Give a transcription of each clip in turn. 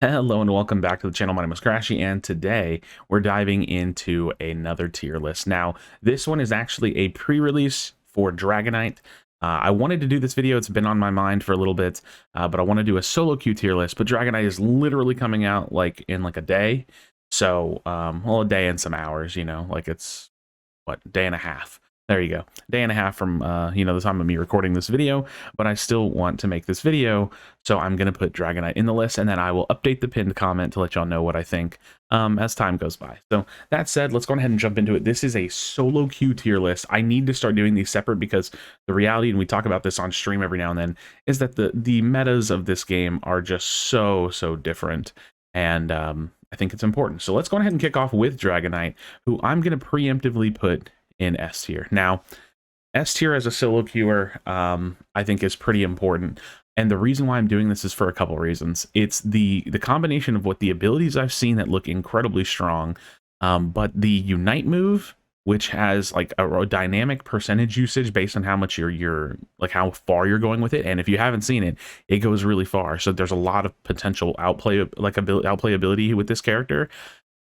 Hello and welcome back to the channel. My name is Krashy, and today we're diving into another tier list. Now, this one is actually a pre-release for Dragonite. I wanted to do this video. It's been on my mind for a little bit, but I want to do a solo queue tier list. But Dragonite is literally coming out in a day. So, well, a day and some hours, like it's, what, day and a half. There you go. Day and a half from, the time of me recording this video, but I still want to make this video, so I'm going to put Dragonite in the list, and then I will update the pinned comment to let y'all know what I think as time goes by. So that said, let's go ahead and jump into it. This is a solo queue tier list. I need to start doing these separate because the reality, and we talk about this on stream every now and then, is that the metas of this game are just so different, and I think it's important. So let's go ahead and kick off with Dragonite, who I'm going to preemptively put in S tier. Now, S tier as a solo queuer, I think is pretty important. And the reason why I'm doing this is for a couple reasons. It's the combination of what the abilities I've seen that look incredibly strong, but the Unite move, which has like a dynamic percentage usage based on how much you're like how far you're going with it. And if you haven't seen it, it goes really far. So there's a lot of potential outplay ability with this character.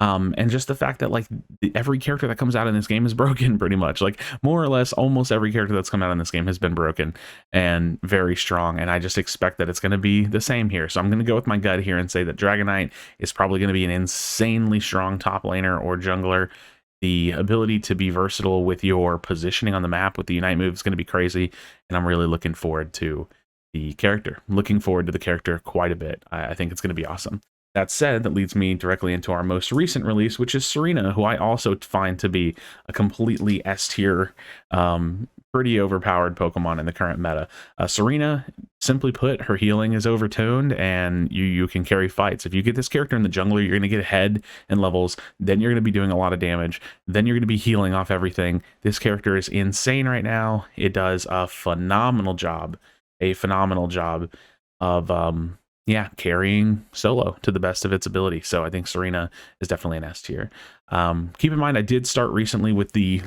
And just the fact that every character that comes out in this game is broken pretty much, like more or less almost every character that's come out in this game has been broken and very strong. And I just expect that it's going to be the same here. So I'm going to go with my gut here and say that Dragonite is probably going to be an insanely strong top laner or jungler. The ability to be versatile with your positioning on the map with the Unite move is going to be crazy. And I'm really looking forward to the character. Looking forward to the character quite a bit. I think it's going to be awesome. That said, that leads me directly into our most recent release, which is Serena, who I also find to be a completely S tier, pretty overpowered Pokemon in the current meta. Serena, simply put, her healing is overtoned, and you can carry fights. If you get this character in the jungler, you're going to get ahead in levels, then you're going to be doing a lot of damage, then you're going to be healing off everything. This character is insane right now. It does a phenomenal job of carrying solo to the best of its ability. So I think Serena is definitely an S tier. Keep in mind, I did start recently with the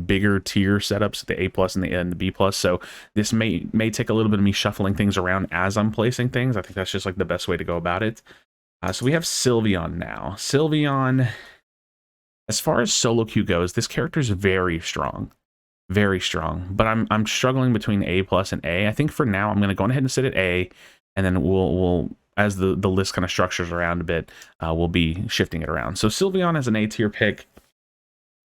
bigger tier setups, the A plus and the B plus. So this may take a little bit of me shuffling things around as I'm placing things. I think that's just like the best way to go about it. So we have Sylveon now. Sylveon, as far as solo queue goes, this character is very strong. Very strong, but I'm struggling between A plus and A. I think for now I'm going to go ahead and sit at A, and then we'll as the list kind of structures around a bit, we'll be shifting it around. So Sylveon as an A tier pick.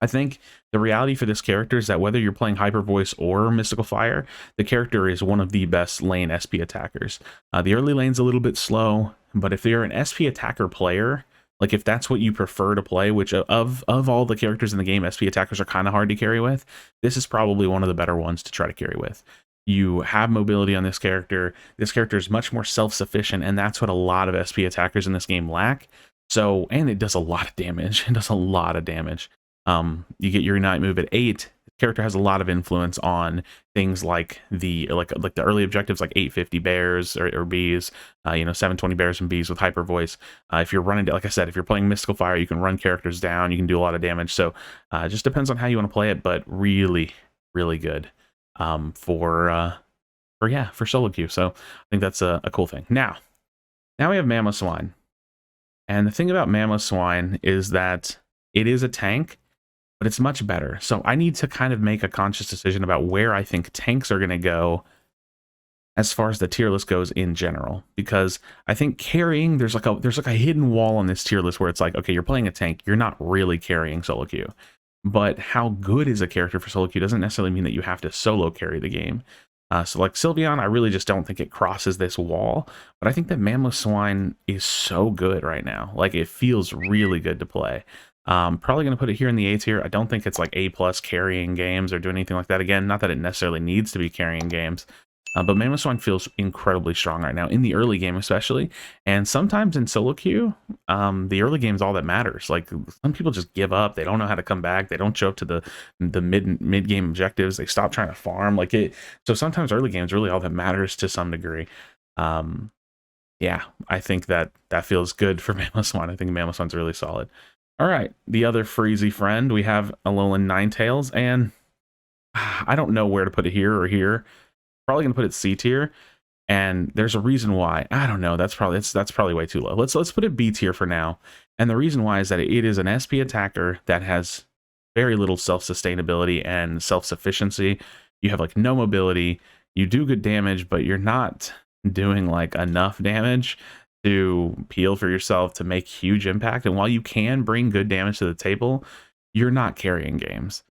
I think the reality for this character is that whether you're playing Hyper Voice or Mystical Fire, the character is one of the best lane SP attackers. The early lane's a little bit slow, but if you're an SP attacker player, like if that's what you prefer to play, which of all the characters in the game, SP attackers are kind of hard to carry with, this is probably one of the better ones to try to carry with. You have mobility on this character. This character is much more self-sufficient, and that's what a lot of SP attackers in this game lack. So, and it does a lot of damage. It does a lot of damage. You get your Unite move at 8. The character has a lot of influence on things like the early objectives, like 850 bears or bees, 720 bears and bees with Hyper Voice. If you're running, like I said, if you're playing Mystical Fire, you can run characters down. You can do a lot of damage. So, it just depends on how you want to play it, but really, really good. For solo queue. So I think that's a cool thing. Now we have Mamoswine. And the thing about Mamoswine is that it is a tank, but it's much better. So I need to kind of make a conscious decision about where I think tanks are going to go as far as the tier list goes in general, because I think carrying, there's like a hidden wall on this tier list where it's like, okay, you're playing a tank, you're not really carrying solo queue. But how good is a character for solo queue doesn't necessarily mean that you have to solo carry the game. So like Sylveon, I really just don't think it crosses this wall. But I think that Mamoswine is so good right now. Like, it feels really good to play. Probably going to put it here in the A tier. I don't think it's like A plus carrying games or doing anything like that. Again, not that it necessarily needs to be carrying games. But Mamoswine feels incredibly strong right now, in the early game especially. And sometimes in solo queue, the early game is all that matters. Like, some people just give up. They don't know how to come back. They don't show up to the mid-game objectives. They stop trying to farm. So sometimes early game is really all that matters to some degree. Yeah, I think that feels good for Mamoswine. I think Mamoswine's really solid. All right, the other Freezy friend, we have Alolan Ninetales, and I don't know where to put it here or here. Probably going to put it C tier. And there's a reason why. I don't know. That's probably way too low. Let's put it B tier for now. And the reason why is that it is an SP attacker that has very little self-sustainability and self-sufficiency. You have like no mobility. You do good damage, but you're not doing like enough damage to peel for yourself to make huge impact. And while you can bring good damage to the table, you're not carrying games.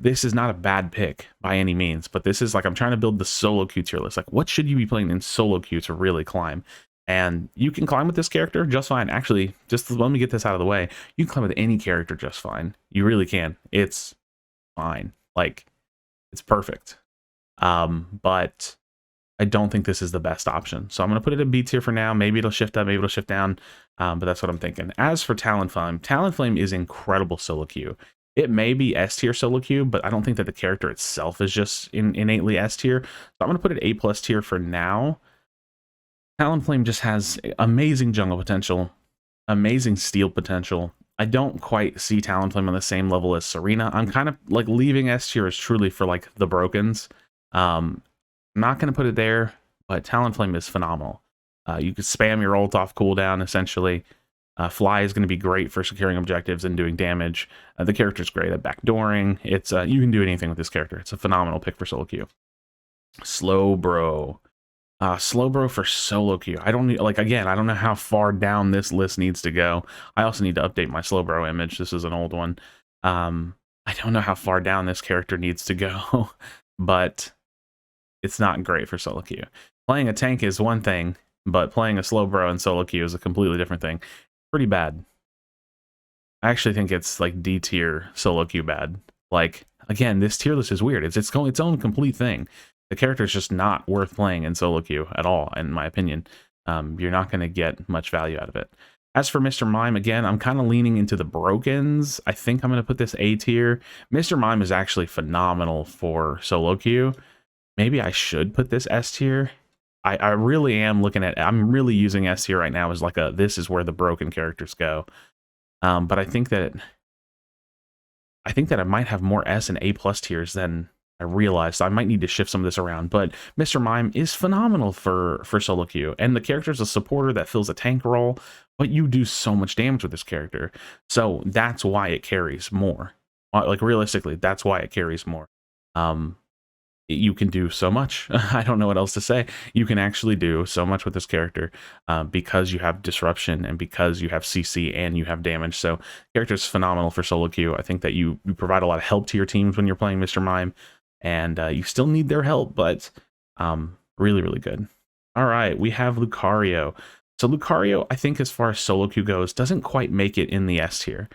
This is not a bad pick by any means, but this is like, I'm trying to build the solo queue tier list. Like, what should you be playing in solo queue to really climb? And you can climb with this character just fine. Actually, just let me get this out of the way. You can climb with any character just fine. You really can. It's fine. Like, it's perfect. But I don't think this is the best option. So I'm going to put it in B tier for now. Maybe it'll shift up, maybe it'll shift down. But that's what I'm thinking. As for Talonflame, Talonflame is incredible solo queue. It may be S tier solo queue, but I don't think that the character itself is just innately S tier. So I'm going to put it A plus tier for now. Talonflame just has amazing jungle potential, amazing steel potential. I don't quite see Talonflame on the same level as Serena. I'm kind of like leaving S tier as truly for like the brokens. I'm not going to put it there, but Talonflame is phenomenal. You could spam your ult off cooldown, essentially. Fly is going to be great for securing objectives and doing damage. The character's great at backdooring. It's you can do anything with this character. It's a phenomenal pick for solo queue. Slowbro. Slowbro for solo queue. I don't need, like, again, I don't know how far down this list needs to go. I also need to update my Slowbro image. This is an old one. I don't know how far down this character needs to go, but it's not great for solo queue. Playing a tank is one thing, but playing a Slowbro in solo queue is a completely different thing. Pretty bad. I actually think it's like D tier solo queue bad. Like, again, this tier list is weird. It's its own complete thing. The character is just not worth playing in solo queue at all, in my opinion. You're not going to get much value out of it. As for Mr. Mime, again, I'm kind of leaning into the brokens. I think I'm going to put this A tier. Mr. Mime is actually phenomenal for solo queue. Maybe I should put this S tier. I really am looking at, I'm really using S tier right now as like this is where the broken characters go. But I think that I might have more S and A plus tiers than I realized. So I might need to shift some of this around. But Mr. Mime is phenomenal for solo queue. And the character is a supporter that fills a tank role, but you do so much damage with this character. So that's why it carries more. Like, realistically, that's why it carries more. You can do so much. I don't know what else to say. You can actually do so much with this character because you have disruption and because you have CC and you have damage. So character's phenomenal for solo queue. I think that you provide a lot of help to your teams when you're playing Mr. Mime, and you still need their help, but really, really good. All right, we have Lucario. So Lucario, I think as far as solo queue goes, doesn't quite make it in the S tier.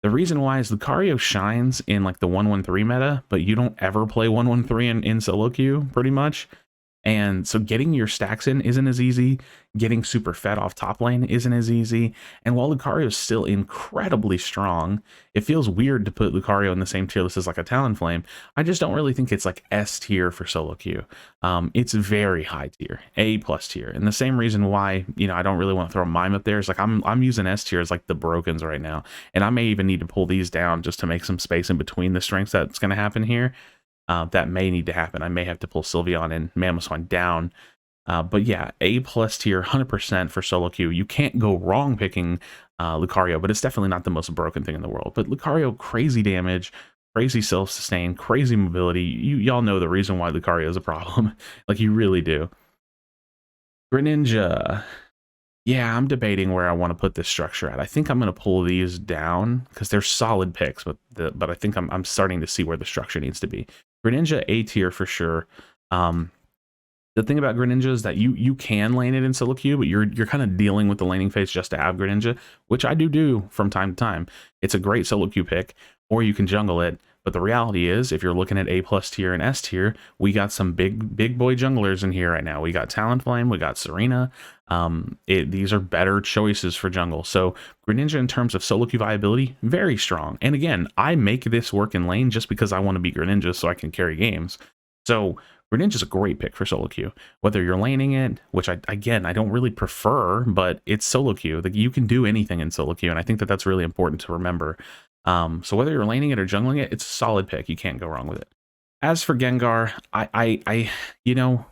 The reason why is Lucario shines in like the 1-1-3 meta, but you don't ever play 1-1-3 in solo queue, pretty much. And so getting your stacks in isn't as easy. Getting super fed off top lane isn't as easy. And while Lucario is still incredibly strong, it feels weird to put Lucario in the same tier list as like a Talonflame. I just don't really think it's like S tier for solo queue. It's very high tier, A plus tier. And the same reason why, you know, I don't really want to throw Mime up there is like I'm using S tier as like the brokens right now. And I may even need to pull these down just to make some space in between the strengths that's going to happen here. That may need to happen. I may have to pull Sylveon and Swine down. But yeah, A plus tier, 100% for solo queue. You can't go wrong picking Lucario, but it's definitely not the most broken thing in the world. But Lucario, crazy damage, crazy self-sustain, crazy mobility. Y'all know the reason why Lucario is a problem. Like, you really do. Greninja. Yeah, I'm debating where I want to put this structure at. I think I'm going to pull these down because they're solid picks, but I think I'm starting to see where the structure needs to be. Greninja A tier for sure. The thing about Greninja is that you can lane it in solo queue, but you're kind of dealing with the laning phase just to have Greninja, which I do from time to time. It's a great solo queue pick, or you can jungle it. But the reality is, if you're looking at A plus tier and S tier, we got some big boy junglers in here right now. We got Talonflame, we got Serena. These are better choices for jungle. So Greninja, in terms of solo queue viability, very strong. And again, I make this work in lane just because I want to be Greninja so I can carry games. So Greninja's a great pick for solo queue. Whether you're laning it, which I don't really prefer, but it's solo queue. Like, you can do anything in solo queue, and I think that that's really important to remember. So whether you're laning it or jungling it, it's a solid pick. You can't go wrong with it. As for Gengar, you know,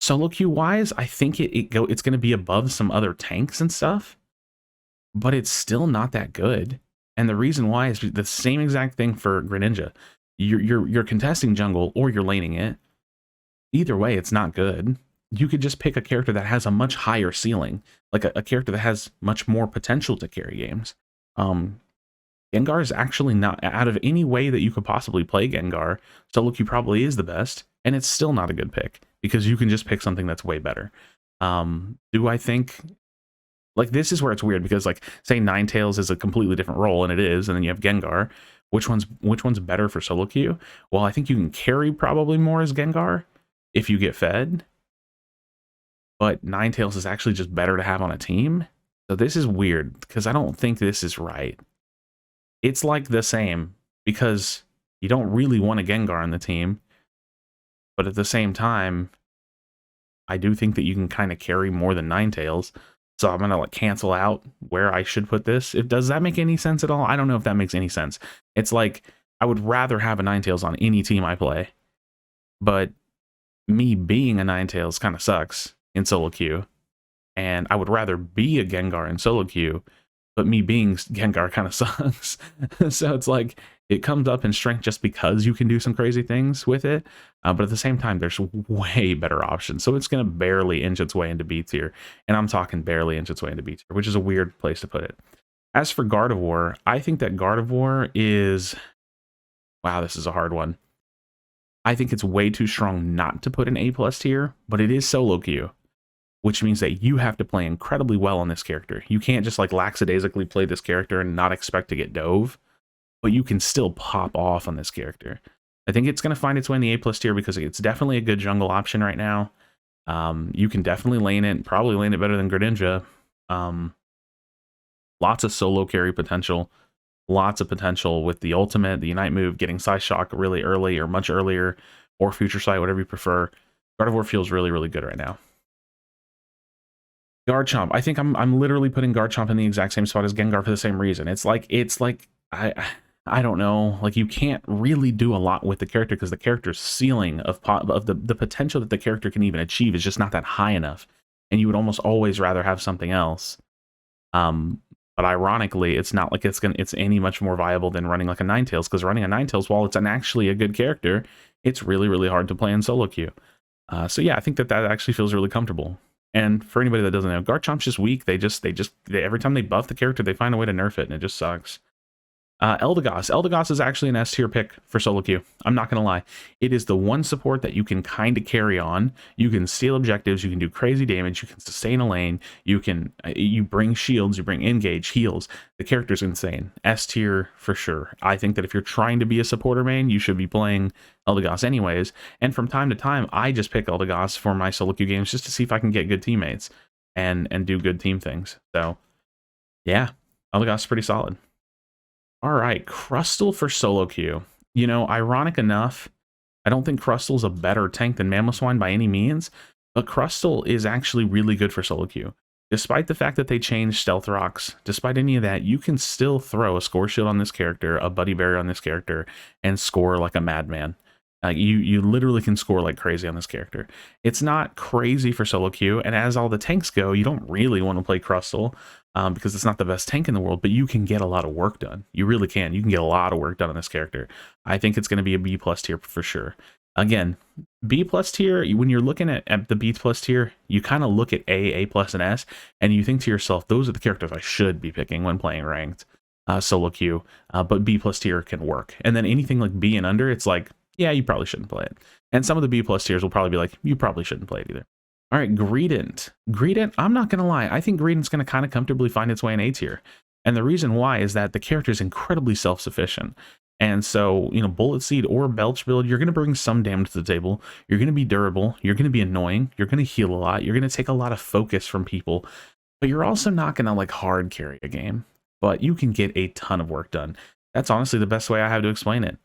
Solo queue wise, I think it's going to be above some other tanks and stuff, but it's still not that good. And the reason why is the same exact thing for Greninja. You're contesting jungle or you're laning it. Either way, it's not good. You could just pick a character that has a much higher ceiling, like a character that has much more potential to carry games. Gengar is actually not, out of any way that you could possibly play Gengar, solo queue probably is the best, and it's still not a good pick because you can just pick something that's way better. Do I think, like, this is where it's weird because, like, say Ninetales is a completely different role, and it is, and then you have Gengar. Which one's better for solo queue? Well, I think you can carry probably more as Gengar if you get fed, but Ninetales is actually just better to have on a team. So this is weird because I don't think this is right. It's like the same because you don't really want a Gengar on the team, but at the same time, I do think that you can kind of carry more than Ninetales. So I'm gonna like cancel out where I should put this. Does that make any sense at all? I don't know if that makes any sense. It's like I would rather have a Ninetales on any team I play, but me being a Ninetales kind of sucks in solo queue, and I would rather be a Gengar in solo queue, but me being Gengar kind of sucks. So it's like it comes up in strength just because you can do some crazy things with it, but at the same time there's way better options. So it's going to barely inch its way into B tier, and I'm talking barely inch its way into B tier, which is a weird place to put it. As for Gardevoir, I think that Gardevoir is, wow, this is a hard one. I think it's way too strong not to put an A+ tier, but it is solo queue, which means that you have to play incredibly well on this character. You can't just like lackadaisically play this character and not expect to get dove, but you can still pop off on this character. I think it's going to find its way in the A+ tier because it's definitely a good jungle option right now. You can definitely lane it, probably lane it better than Greninja. Lots of solo carry potential. Lots of potential with the ultimate, the Unite move, getting Size Shock really early or much earlier, or Future Sight, whatever you prefer. Gardevoir feels really, really good right now. Garchomp. I think I'm literally putting Garchomp in the exact same spot as Gengar for the same reason. It's like I don't know. Like you can't really do a lot with the character because the character's ceiling of the potential that the character can even achieve is just not that high enough, and you would almost always rather have something else. But ironically, it's not like it's any much more viable than running like a Ninetales, because running a Ninetales, while it's actually a good character, it's really, really hard to play in solo queue. So yeah, I think that actually feels really comfortable. And for anybody that doesn't know, Garchomp's just weak. They every time they buff the character, they find a way to nerf it, and it just sucks. Eldegoss. Eldegoss is actually an S tier pick for solo queue. I'm not going to lie. It is the one support that you can kind of carry on. You can steal objectives. You can do crazy damage. You can sustain a lane. You bring shields. You bring engage, heals. The character's insane. S tier for sure. I think that if you're trying to be a supporter main, you should be playing Eldegoss anyways. And from time to time, I just pick Eldegoss for my solo queue games just to see if I can get good teammates and do good team things. So yeah, Eldegoss is pretty solid. All right, Crustle for solo queue. You know, ironic enough, I don't think Crustle's a better tank than Mamoswine by any means, but Crustle is actually really good for solo queue. Despite the fact that they changed Stealth Rocks, despite any of that, you can still throw a Score Shield on this character, a Buddy Berry on this character, and score like a madman. You literally can score like crazy on this character. It's not crazy for solo queue, and as all the tanks go, you don't really want to play Crustle because it's not the best tank in the world, but you can get a lot of work done. You really can. You can get a lot of work done on this character. I think it's going to be a B+ tier for sure. Again, B+ tier, when you're looking at the B+ tier, you kind of look at A+, and S, and you think to yourself, those are the characters I should be picking when playing ranked solo queue, but B+ tier can work. And then anything like B and under, it's like, yeah, you probably shouldn't play it. And some of the B+ tiers will probably be like, you probably shouldn't play it either. All right, Greedent. Greedent, I'm not going to lie. I think Greedent's going to kind of comfortably find its way in A tier. And the reason why is that the character is incredibly self-sufficient. And so, you know, Bullet Seed or Belch build, you're going to bring some damage to the table. You're going to be durable. You're going to be annoying. You're going to heal a lot. You're going to take a lot of focus from people. But you're also not going to, like, hard carry a game. But you can get a ton of work done. That's honestly the best way I have to explain it.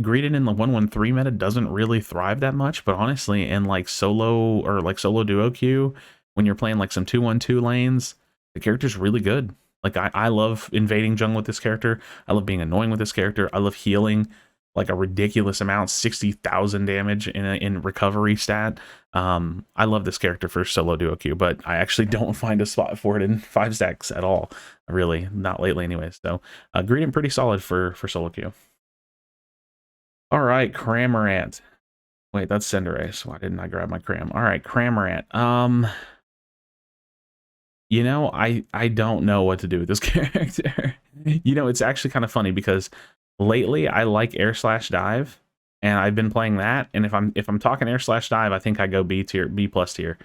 Greedent in the 1-1-3 meta doesn't really thrive that much, but honestly, in like solo or like solo duo queue, when you're playing like some 2-1-2 lanes, the character's really good. Like I love invading jungle with this character. I love being annoying with this character. I love healing. like a ridiculous amount, 60,000 damage in recovery stat. I love this character for solo duo queue, but I actually don't find a spot for it in 5 stacks at all. Really, not lately anyways. So Greedent pretty solid for solo queue. All right, Cramorant. Wait, that's Cinderace. Why didn't I grab my Cram? All right, Cramorant. You know, I don't know what to do with this character. You know, it's actually kind of funny because lately I like Air Slash Dive, and I've been playing that. And if I'm talking Air Slash Dive, I think I go B tier, B plus tier,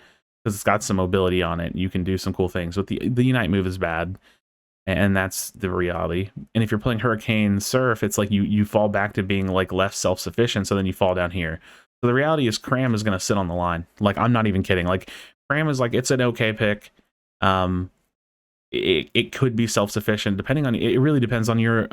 because it's got some mobility on it. You can do some cool things. But the Unite move is bad, and that's the reality. And if you're playing Hurricane Surf, it's like you fall back to being like less self-sufficient, so then you fall down here. So the reality is Cram is going to sit on the line. Like, I'm not even kidding. Like, Cram is like, it's an okay pick. It could be self-sufficient depending on, it really depends on your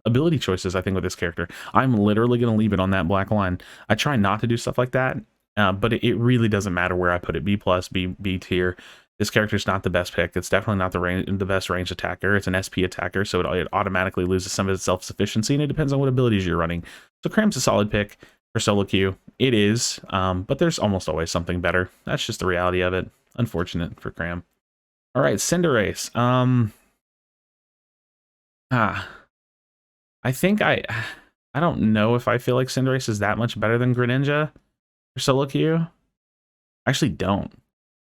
ability choices. I think with this character, I'm literally going to leave it on that black line. I try not to do stuff like that, but it really doesn't matter where I put it. B plus, B tier. This character is not the best pick. It's definitely not the best range attacker. It's an SP attacker, so it automatically loses some of its self-sufficiency, and it depends on what abilities you're running. So Cram's a solid pick for solo queue. It is, but there's almost always something better. That's just the reality of it. Unfortunate for Cram. All right, Cinderace. I think I don't know if I feel like Cinderace is that much better than Greninja for solo queue. I actually don't.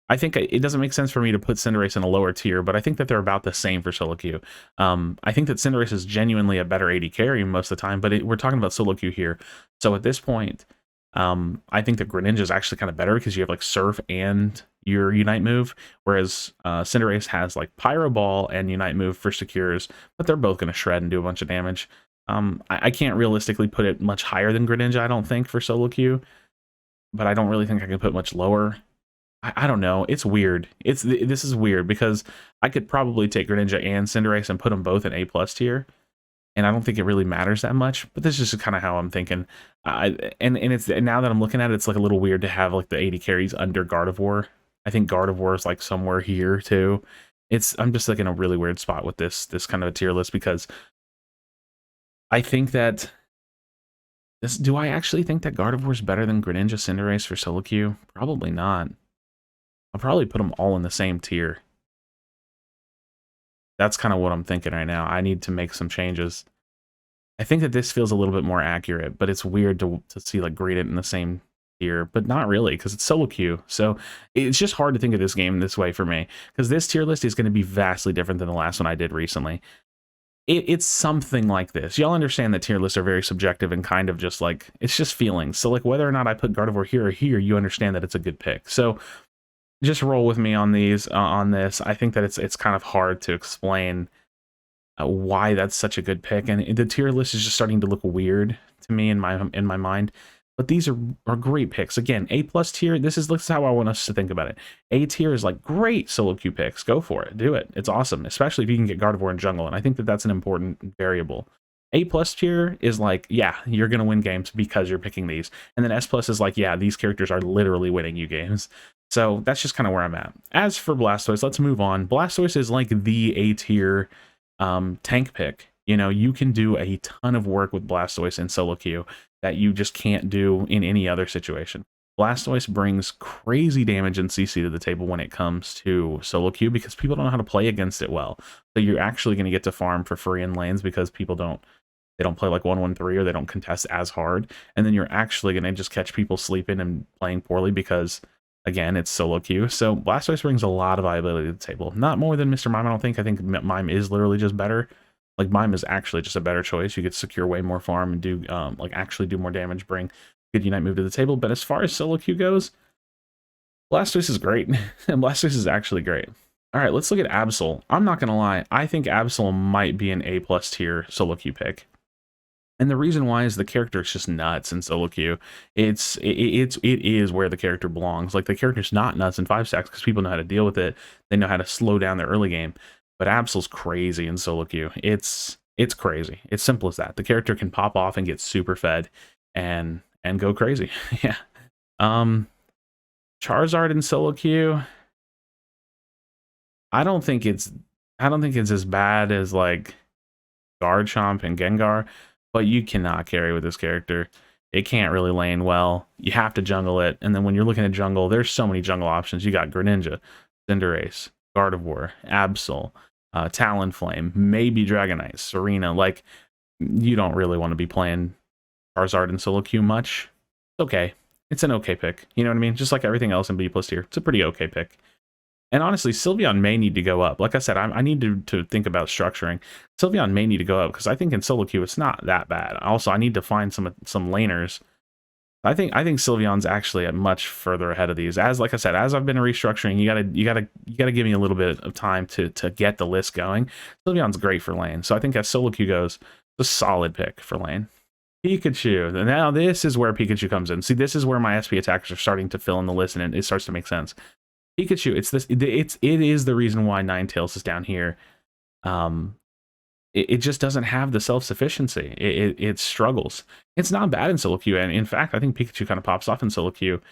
I think it doesn't make sense for me to put Cinderace in a lower tier, but I think that they're about the same for solo queue. I think that Cinderace is genuinely a better AD carry most of the time, but we're talking about solo queue here. So at this point, I think that Greninja is actually kind of better because you have like Surf and your Unite move, whereas Cinderace has like Pyro Ball and Unite move for secures, but they're both going to shred and do a bunch of damage. I can't realistically put it much higher than Greninja, I don't think, for solo queue, but I don't really think I can put much lower. I don't know. It's weird. This is weird because I could probably take Greninja and Cinderace and put them both in A+ tier, and I don't think it really matters that much. But this is just kind of how I'm thinking. And it's, now that I'm looking at it, it's like a little weird to have like the 80 carries under Gardevoir. I think Gardevoir is like somewhere here too. I'm just like in a really weird spot with this kind of a tier list because I think that do I actually think that Gardevoir is better than Greninja, Cinderace for solo queue? Probably not. I'll probably put them all in the same tier. That's kind of what I'm thinking right now. I need to make some changes. I think that this feels a little bit more accurate, but it's weird to see like Greedent in the same tier, but not really because it's solo queue. So it's just hard to think of this game this way for me because this tier list is going to be vastly different than the last one I did recently. It's something like this. Y'all understand that tier lists are very subjective and kind of just like, it's just feelings. So like whether or not I put Gardevoir here or here, you understand that it's a good pick. So just roll with me on these on this. I think that it's kind of hard to explain why that's such a good pick, and the tier list is just starting to look weird to me in my mind. But these are great picks. Again, A+ tier. This is how I want us to think about it. A tier is like great solo queue picks. Go for it. Do it. It's awesome, especially if you can get Gardevoir in jungle. And I think that that's an important variable. A+ tier is like, yeah, you're gonna win games because you're picking these. And then S+ is like, yeah, these characters are literally winning you games. So that's just kind of where I'm at. As for Blastoise, let's move on. Blastoise is like the A tier tank pick. You know, you can do a ton of work with Blastoise in solo queue that you just can't do in any other situation. Blastoise brings crazy damage and CC to the table when it comes to solo queue because people don't know how to play against it well. So you're actually going to get to farm for free in lanes because people don't play like 1-1-3 or they don't contest as hard. And then you're actually going to just catch people sleeping and playing poorly because, again, it's solo queue. So Blastoise brings a lot of viability to the table. Not more than Mr. Mime, I don't think. I think Mime is literally just better. Like, Mime is actually just a better choice. You could secure way more farm and do, like, actually do more damage, bring good Unite move to the table. But as far as solo queue goes, Blastoise is great. And Blastoise is actually great. All right, let's look at Absol. I'm not going to lie. I think Absol might be an A+ tier solo queue pick. And the reason why is the character is just nuts in solo queue. It is where the character belongs. Like, the character's not nuts in 5 stacks because people know how to deal with it. They know how to slow down their early game. But Absol's crazy in solo queue. It's crazy. It's simple as that. The character can pop off and get super fed and go crazy. Yeah. Charizard in solo queue. I don't think it's as bad as like Garchomp and Gengar. but you cannot carry with this character. It can't really lane well. You have to jungle it, and then when you're looking at jungle, there's so many jungle options. You got Greninja, Cinderace, Gardevoir, Absol, Talonflame, maybe Dragonite, Serena. Like, you don't really want to be playing Charizard and solo queue much. It's okay. It's an okay pick. You know what I mean? Just like everything else in B+ tier, it's a pretty okay pick. And honestly, Sylveon may need to go up. Like I said, I need to think about structuring. Sylveon may need to go up because I think in solo queue it's not that bad. Also, I need to find some laners. I think Sylveon's actually much further ahead of these. As like I said, as I've been restructuring, you gotta give me a little bit of time to get the list going. Sylveon's great for lane, so I think as solo queue goes, it's a solid pick for lane. Pikachu. Now this is where Pikachu comes in. See, this is where my SP attackers are starting to fill in the list, and it starts to make sense. Pikachu, it is the reason why Ninetales is down here. It just doesn't have the self-sufficiency. It struggles. It's not bad in solo queue, and in fact, I think Pikachu kind of pops off in solo queue.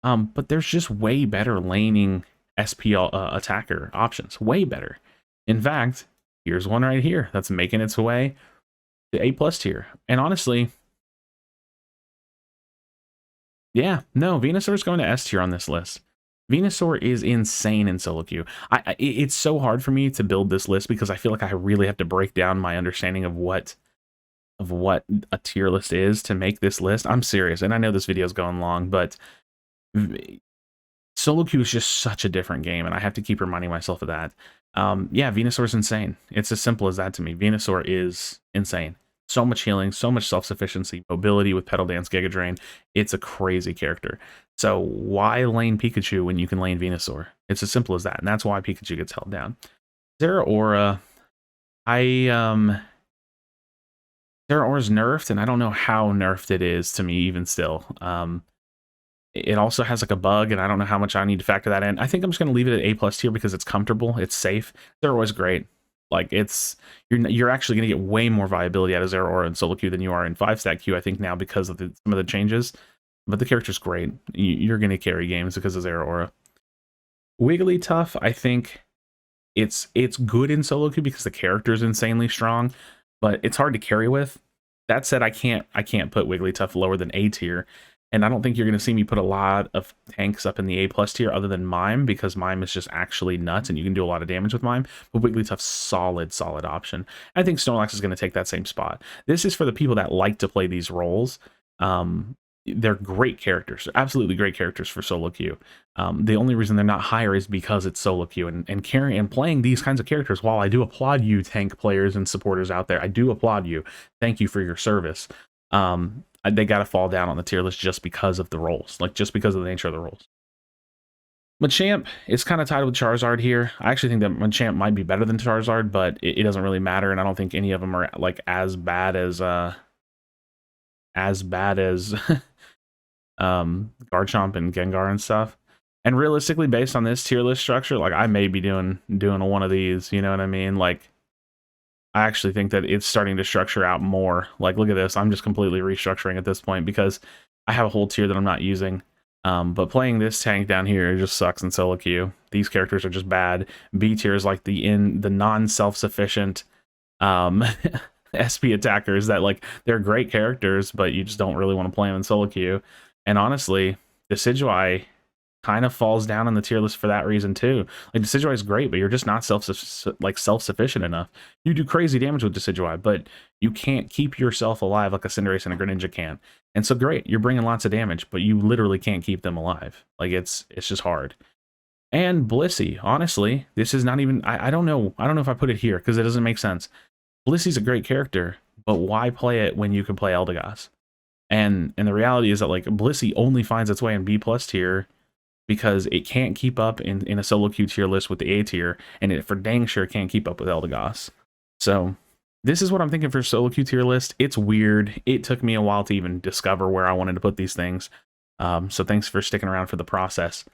But there's just way better laning SP attacker options. Way better. In fact, here's one right here that's making its way to A+ tier. And honestly, yeah, no, Venusaur's going to S tier on this list. Venusaur is insane in solo queue. It's so hard for me to build this list because I feel like I really have to break down my understanding of what a tier list is to make this list. I'm serious, and I know this video is going long, but solo queue is just such a different game, and I have to keep reminding myself of that. Yeah, Venusaur's insane. It's as simple as that to me. Venusaur is insane. So much healing, so much self-sufficiency, mobility with Petal Dance, Giga Drain. It's a crazy character. So why lane Pikachu when you can lane Venusaur? It's as simple as that, and that's why Pikachu gets held down. Zeraora, Zeraora's nerfed, and I don't know how nerfed it is to me even still. It also has like a bug, and I don't know how much I need to factor that in. I think I'm just going to leave it at A+ tier because it's comfortable, it's safe. Zeraora's great. Like, you're actually going to get way more viability out of Zeraora in solo queue than you are in 5-stack queue, I think, now because of some of the changes. But the character's great. You're going to carry games because of Zeraora. Wigglytuff, I think it's good in solo queue because the character's insanely strong, but it's hard to carry with. That said, I can't put Wigglytuff lower than A tier. And I don't think you're going to see me put a lot of tanks up in the A+ tier other than Mime, because Mime is just actually nuts and you can do a lot of damage with Mime. But Wigglytuff's solid option. I think Snorlax is going to take that same spot. This is for the people that like to play these roles. They're great characters. They're absolutely great characters for solo queue. The only reason they're not higher is because it's solo queue. And carrying and playing these kinds of characters, while I do applaud you, tank players and supporters out there, I do applaud you. Thank you for your service. They got to fall down on the tier list just because of the roles, like just because of the nature of the roles. Machamp is kind of tied with Charizard here. I actually think that Machamp might be better than Charizard, but it doesn't really matter, and I don't think any of them are like as bad as Garchomp and Gengar and stuff. And realistically, based on this tier list structure, like I may be doing one of these. You know what I mean? Like, I actually think that it's starting to structure out more. Like, look at this. I'm just completely restructuring at this point because I have a whole tier that I'm not using. But playing this tank down here just sucks in solo queue. These characters are just bad. B tier is like the non-self-sufficient SP attackers that, like, they're great characters, but you just don't really want to play them in solo queue. And honestly, Decidueye kind of falls down on the tier list for that reason too. Like, Decidueye is great, but you're just not self-sufficient enough. You do crazy damage with Decidueye, but you can't keep yourself alive like a Cinderace and a Greninja can. And so great, you're bringing lots of damage, but you literally can't keep them alive. Like, it's just hard. And Blissey, honestly, this is not even, I don't know if I put it here because it doesn't make sense. Blissey's a great character, but why play it when you can play Eldegoss? And the reality is that, like, Blissey only finds its way in B+ tier because it can't keep up in a solo queue tier list with the A tier, and it for dang sure can't keep up with Eldegoss. So this is what I'm thinking for solo queue tier list. It's weird. It took me a while to even discover where I wanted to put these things. So thanks for sticking around for the process.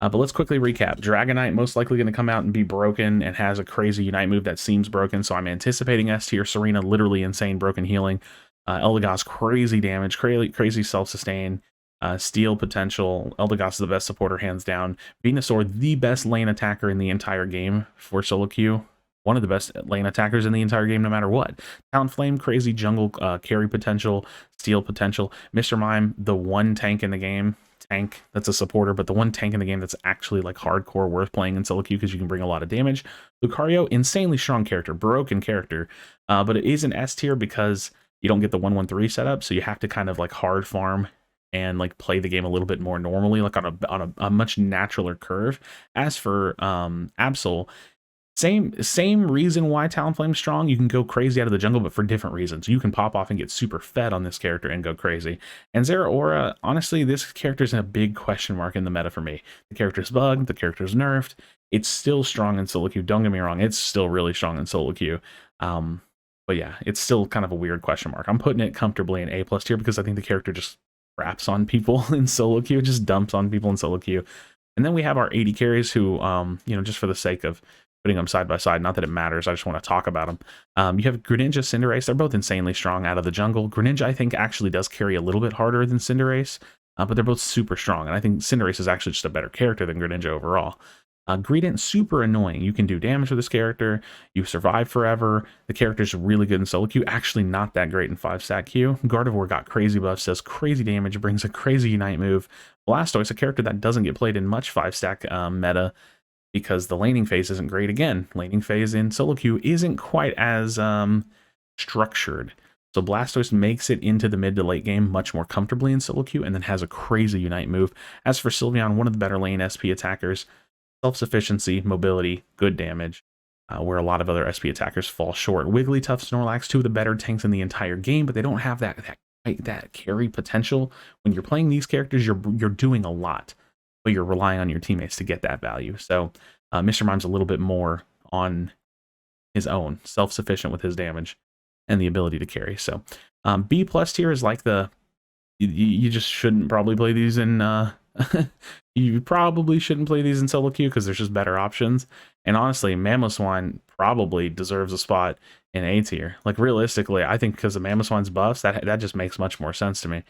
But let's quickly recap. Dragonite most likely going to come out and be broken and has a crazy Unite move that seems broken, so I'm anticipating S tier. Serena, literally insane broken healing. Eldegoss, crazy damage, crazy self-sustain. Steal potential. Eldegoss is the best supporter, hands down. Venusaur, the best lane attacker in the entire game for solo queue. one of the best lane attackers in the entire game, no matter what. Talonflame, crazy jungle carry potential, steal potential. Mr. Mime, the one tank in the game. Tank that's a supporter, but the one tank in the game that's actually like hardcore worth playing in solo queue because you can bring a lot of damage. Lucario, insanely strong character, broken character, but it is an S tier because you don't get the 1-1-3 setup, so you have to kind of like hard farm and like play the game a little bit more normally, like on a much naturaler curve. As for Absol, same reason why Talonflame's strong. You can go crazy out of the jungle, but for different reasons. You can pop off and get super fed on this character and go crazy. And Zeraora, honestly, this character's in a big question mark in the meta for me. The character's bugged, the character's nerfed. It's still strong in solo queue. Don't get me wrong, it's still really strong in solo queue. But yeah, it's still kind of a weird question mark. I'm putting it comfortably in A+ tier because I think the character just craps on people in solo queue, just dumps on people in solo queue. And then we have our 80 carries who, just for the sake of putting them side by side, not that it matters, I just want to talk about them. You have Greninja, Cinderace. They're both insanely strong out of the jungle. Greninja, I think, actually does carry a little bit harder than Cinderace, but they're both super strong. And I think Cinderace is actually just a better character than Greninja overall. Greedent, super annoying. You can do damage with this character. You survive forever. The character's really good in solo queue. Actually not that great in 5-stack queue. Gardevoir got crazy buffs, does crazy damage, brings a crazy Unite move. Blastoise, a character that doesn't get played in much 5-stack meta because the laning phase isn't great. Again, laning phase in solo queue isn't quite as structured. So Blastoise makes it into the mid to late game much more comfortably in solo queue and then has a crazy Unite move. As for Sylveon, one of the better lane SP attackers, self-sufficiency, mobility, good damage, where a lot of other SP attackers fall short. Wigglytuff, Snorlax, two of the better tanks in the entire game, but they don't have that carry potential. When you're playing these characters, you're doing a lot, but you're relying on your teammates to get that value. So Mr. Mime's a little bit more on his own, self-sufficient with his damage and the ability to carry. So B+ tier is like you just shouldn't probably play these in you probably shouldn't play these in solo queue because there's just better options. And honestly, Swine probably deserves a spot in A tier. Like realistically, I think because of Swine's buffs, that just makes much more sense to me.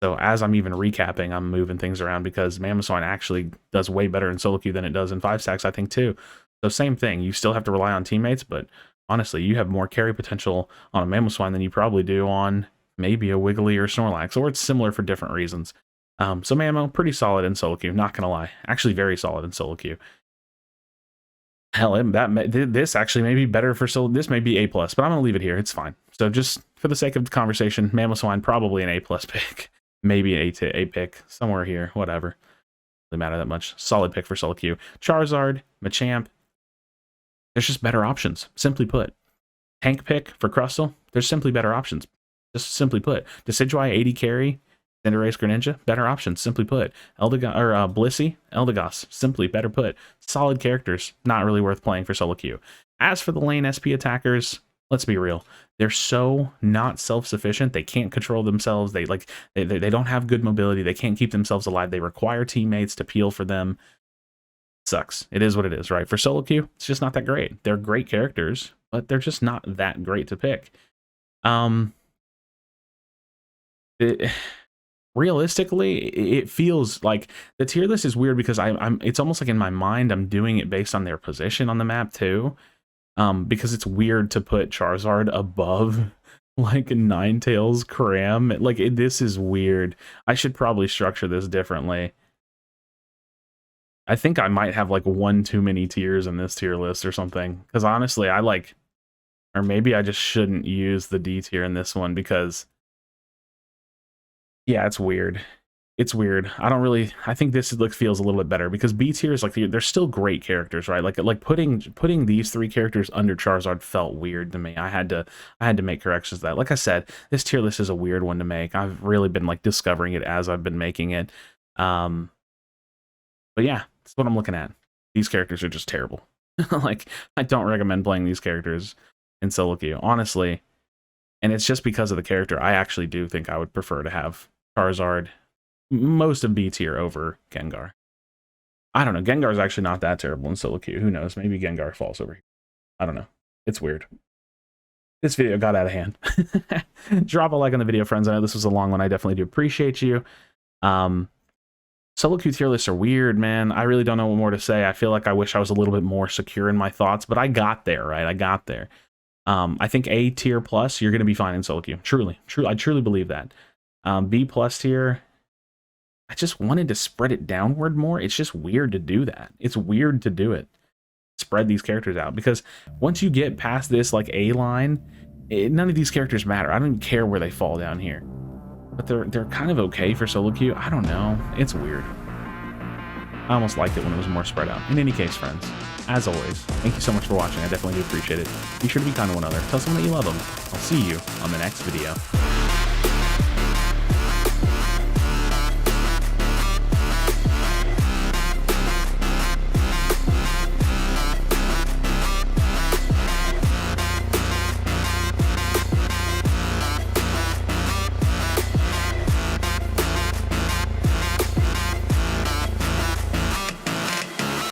So as I'm even recapping, I'm moving things around because Swine actually does way better in solo queue than it does in 5-stacks, I think, too. So same thing, you still have to rely on teammates, but honestly, you have more carry potential on a Swine than you probably do on maybe a Wiggly or Snorlax, or it's similar for different reasons. So Mamo, pretty solid in solo queue, not gonna lie. Actually very solid in solo queue. Hell, this actually may be better for solo. This may be A+, but I'm gonna leave it here. It's fine. So just for the sake of the conversation, Swine probably an A+ pick. Maybe an A pick, somewhere here, whatever. Doesn't matter that much. Solid pick for solo queue. Charizard, Machamp. There's just better options, simply put. Tank pick for Crustle, there's simply better options. Just simply put. Decidueye 80 carry, Cinderace, Greninja, better options, simply put. Blissey, Eldegoss, simply better put. Solid characters, not really worth playing for solo queue. As for the lane SP attackers, let's be real. They're so not self-sufficient. They can't control themselves. They don't have good mobility. They can't keep themselves alive. They require teammates to peel for them. Sucks. It is what it is, right? For solo queue, it's just not that great. They're great characters, but they're just not that great to pick. Realistically, it feels like the tier list is weird because it's almost like in my mind I'm doing it based on their position on the map too. Because it's weird to put Charizard above like Ninetales, Cram. Like this is weird. I should probably structure this differently. I think I might have like one too many tiers in this tier list or something. Because honestly, or maybe I just shouldn't use the D tier in this one because yeah, it's weird. It's weird. I think this feels a little bit better because B tier is like they're still great characters, right? Like putting these three characters under Charizard felt weird to me. I had to make corrections to that. Like I said, this tier list is a weird one to make. I've really been like discovering it as I've been making it. But yeah, that's what I'm looking at. These characters are just terrible. Like I don't recommend playing these characters in solo queue, honestly. And it's just because of the character. I actually do think I would prefer to have Charizard most of B tier over Gengar. I don't know. Gengar's actually not that terrible in solo queue. Who knows? Maybe Gengar falls over here. I don't know. It's weird. This video got out of hand. Drop a like on the video, friends. I know this was a long one. I definitely do appreciate you. Solo Q tier lists are weird, man. I really don't know what more to say. I feel like I wish I was a little bit more secure in my thoughts, but I got there, right? I got there. I think A tier plus, you're going to be fine in solo queue. Truly, I truly believe that. B plus tier, I just wanted to spread it downward more. It's just weird to do that. It's weird to do it. Spread these characters out, because once you get past this like A line, none of these characters matter. I don't even care where they fall down here. But they're kind of okay for solo queue. I don't know. It's weird. I almost liked it when it was more spread out. In any case, friends, as always, thank you so much for watching. I definitely do appreciate it. Be sure to be kind to one another. Tell someone that you love them. I'll see you on the next video.